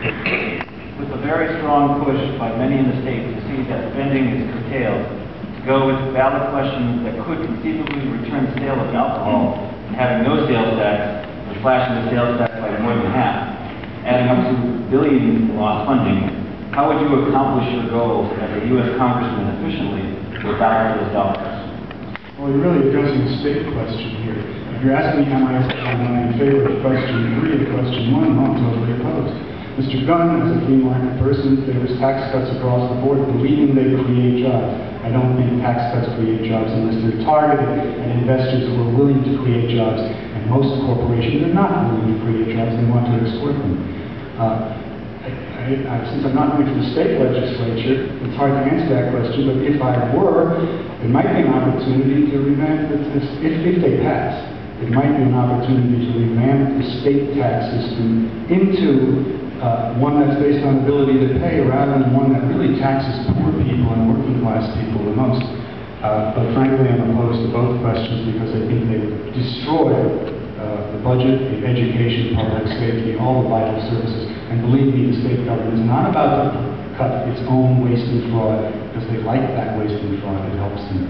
With a very strong push by many in the state to see that spending is curtailed, to go with valid questions that could conceivably return the sale of alcohol and having no sales tax, and slashing the sales tax by more than half, adding up to billions in lost funding, how would you accomplish your goals as a U.S. Congressman efficiently without those dollars? Well, you're really addressing a state question here. If you're asking me am I in favor of question 3 and question 1, I'm totally opposed. Mr. Gunn, as a free market person, favors tax cuts across the board, believing they create jobs. I don't think tax cuts create jobs unless they're targeted at investors who are willing to create jobs, and most corporations are not willing to create jobs, they want to exploit them. Since I'm not running for the state legislature, it's hard to answer that question, but if I were, it might be an opportunity to revamp the if they pass, it might be an opportunity to revamp the state tax system into one that's based on ability to pay rather than one that really taxes poor people and working class people the most. But frankly, I'm opposed to both questions because I think they destroy the budget, the education, public safety, all the vital services. And believe me, the state government is not about to cut its own waste and fraud because they like that waste and fraud. It helps them.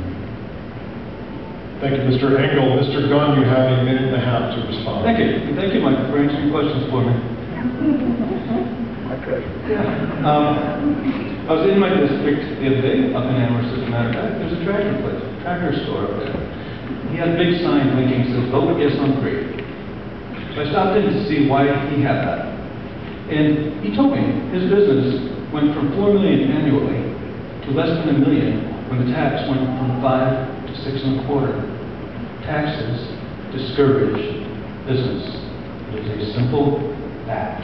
Thank you, Mr. Engel. Mr. Gunn, you have a minute and a half to respond. Thank you. Thank you, Mike, for answering questions for me. Okay. I was in my district the other day, up in Amherst, as a matter of fact. There's a tractor store up there. He had a big sign blinking that says, "Vote yes on free." So I stopped in to see why he had that. And he told me his business went from $4 million annually to less than $1 million when the tax went from 5 to 6.25. Taxes discourage business. It is a simple fact.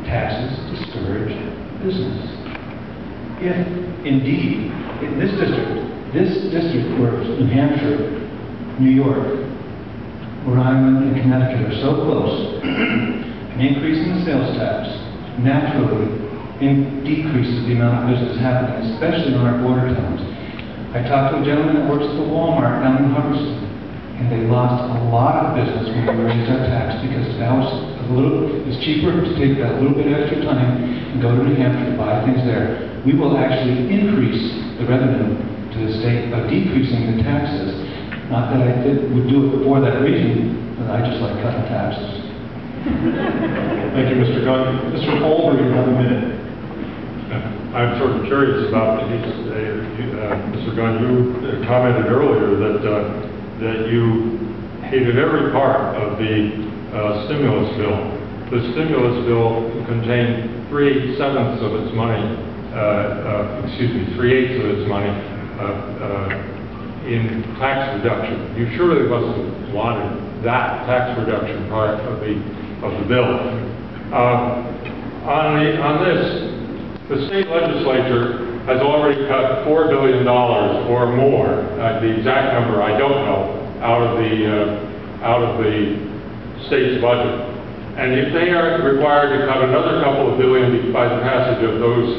Taxes discourage business. If indeed, in this district where New Hampshire, New York, Rhode Island, and Connecticut are so close, an increase in the sales tax naturally decreases the amount of business happening, especially in our border towns. I talked to a gentleman that works at the Walmart down in Hubbardston, and they lost a lot of business when we raised our tax because now it's cheaper to take that little bit extra time and go to New Hampshire to buy things there. We will actually increase the revenue to the state by decreasing the taxes. Not that I would do it for that reason, but I just like cutting taxes. Thank you, Mr. Gunn. Mr. Olver, you have a minute. I'm sort of curious about Mr. Gunn. You commented earlier that you hated every part of the stimulus bill. The stimulus bill contained 3/8 of its money in tax reduction. You surely wasn't wanted that tax reduction part of the bill. On this, the state legislature has already cut $4 billion or more. The exact number I don't know out of the state's budget. And if they are required to cut another couple of billion by the passage of those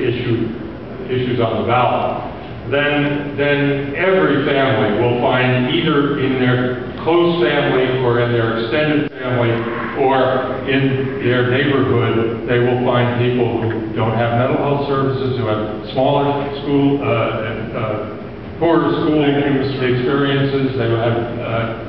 issues on the ballot, then every family will find either in their close family or in their extended family or in their neighborhood, they will find people who don't have mental health services, who have smaller school, poorer school experiences. They will have